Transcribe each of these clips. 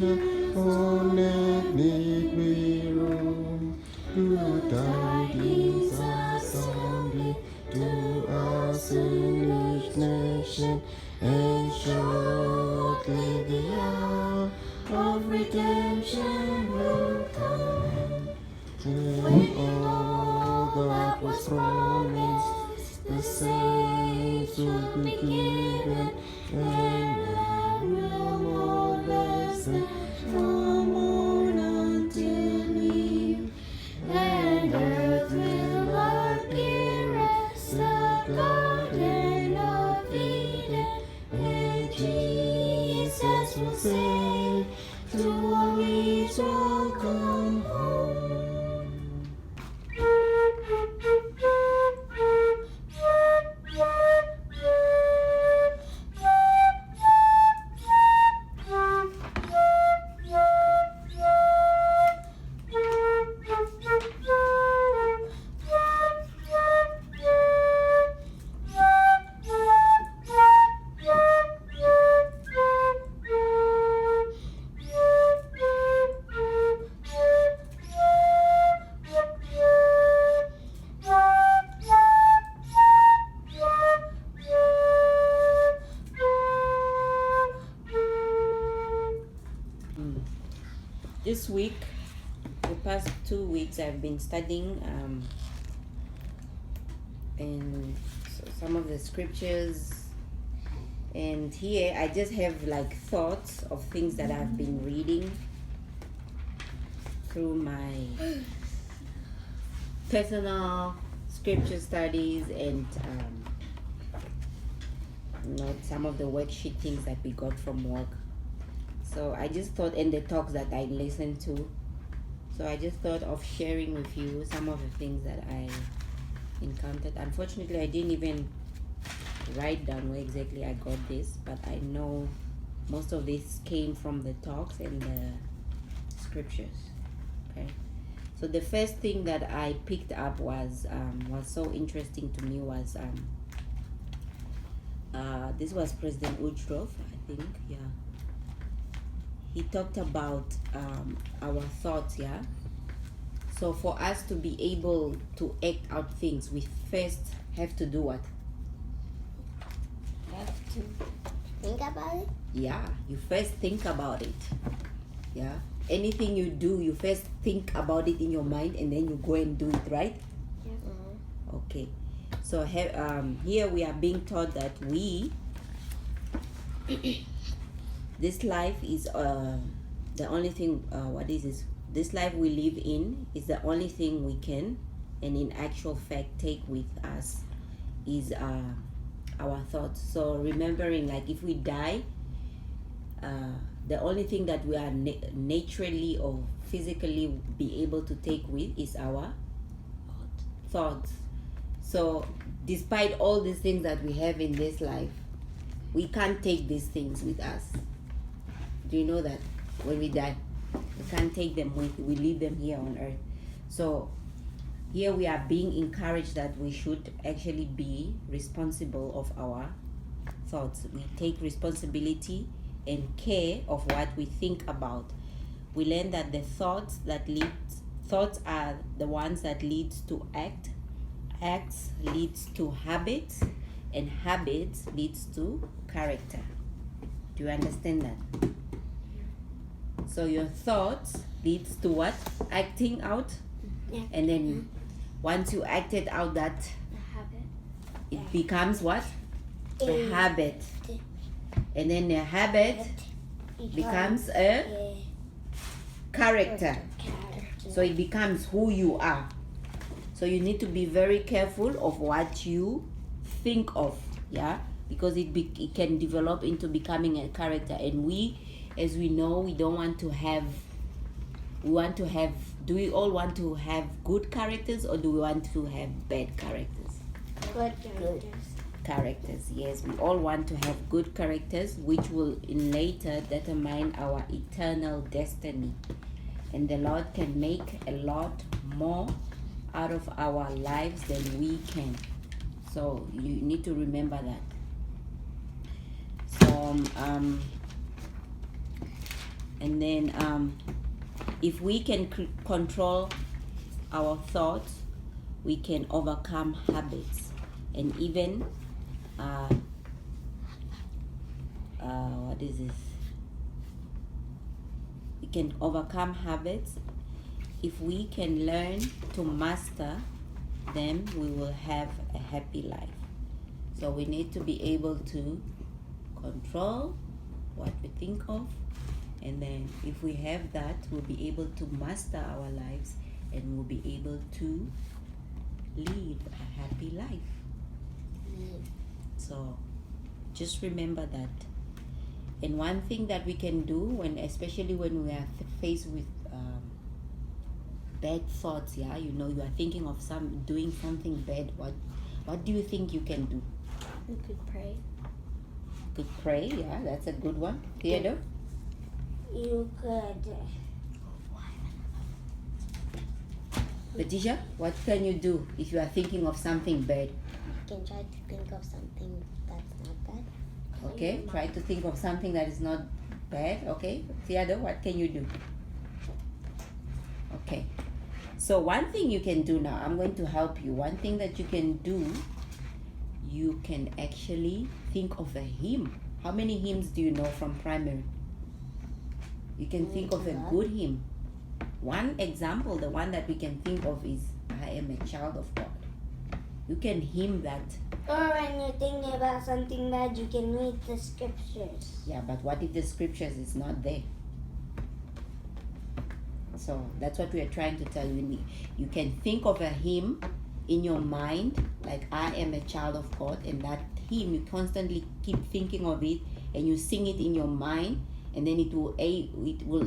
Honored need we room. Good tidings are sounded to us in each nation, and shortly the hour of redemption will come. When all that was promised, the saints will be given, and man will more less than no more until eve, and earth will appear as the garden of Eden, and Jesus will say to all we shall come home. This week, the past 2 weeks, I've been studying and some of the scriptures, and here I just have like thoughts of things that I've been reading through my personal scripture studies and some of the worksheet things that we got from work. So I just thought, and the talks that I listened to, so I just thought of sharing with you some of the things that I encountered. Unfortunately, I didn't even write down where exactly I got this, but I know most of this came from the talks and the scriptures. Okay, so the first thing that I picked up was so interesting to me was this was President Woodruff, I think, yeah. He talked about our thoughts, yeah. So for us to be able to act out things, we first have to do what? Have to think about it? Yeah, you first think about it. Yeah. Anything you do, you first think about it in your mind and then you go and do it, right? Yeah. Mm-hmm. Okay. So here we are being taught that we this life is the only thing, what is this? This life we live in is the only thing we can, and in actual fact, take with us is our thoughts. So remembering, like if we die, the only thing that we are naturally or physically be able to take with is our thoughts. So despite all these things that we have in this life, we can't take these things with us. Do you know that when we die, we can't take them with, we leave them here on earth. So here we are being encouraged that we should actually be responsible of our thoughts. We take responsibility and care of what we think about. We learn that the thoughts are the ones that leads to acts leads to habits, and habits leads to character. Do you understand that? So your thoughts leads to what? Acting out. Yeah. And then once you acted out that, habit. it becomes what? A habit. And then the habit becomes a character. So it becomes who you are. So you need to be very careful of what you think of, yeah? Because it can develop into becoming a character. And we, as we know, we want to have, do we all want to have good characters, or do we want to have bad characters? Good Characters, yes. We all want to have good characters, which will in later determine our eternal destiny. And the Lord can make a lot more out of our lives than we can. So you need to remember that. So And then if we can control our thoughts, we can overcome habits, and even what is this? We can overcome habits. If we can learn to master them, we will have a happy life. So we need to be able to control what we think of, and then if we have that, we'll be able to master our lives, and we'll be able to live a happy life. So just remember that. And one thing that we can do, especially when we are faced with bad thoughts, you are thinking of doing something bad, what do you think you can do? You could pray. Could pray, yeah, that's a good one. Theodore? You could. Letitia, what can you do if you are thinking of something bad? You can try to think of something that's not bad. Okay, try to think of something that is not bad. Okay, Theodore, what can you do? Okay, so one thing you can do now, I'm going to help you. One thing that you can do, you can actually think of a hymn. How many hymns do you know from primary? You can think of a good hymn. One example, the one that we can think of is, I am a child of God. You can hymn that. Or when you're thinking about something bad, you can read the scriptures. Yeah, but what if the scriptures is not there? So that's what we are trying to tell you. You can think of a hymn in your mind, like I am a child of God, and that hymn, you constantly keep thinking of it, and you sing it in your mind, and then it will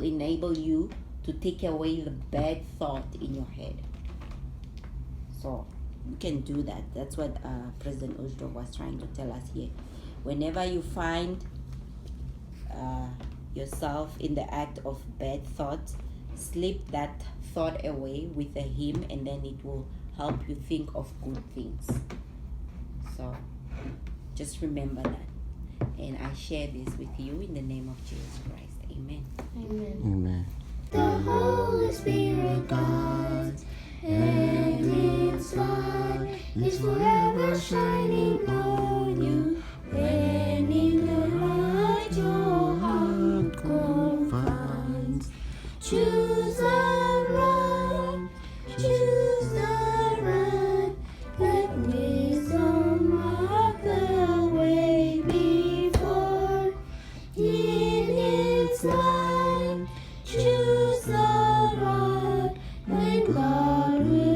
enable you to take away the bad thought in your head. So you can do that. That's what President Uzdorf was trying to tell us here. Whenever you find yourself in the act of bad thoughts, slip that thought away with a hymn, and then it will help you think of good things. So just remember that. And I share this with you in the name of Jesus Christ. Amen. Amen. Amen. The Holy Spirit guides, and its light is forever shining on you. When in the light your heart confines, choose the right, choose the right. Let wisdom mark the way before. In its light, choose the right, and God will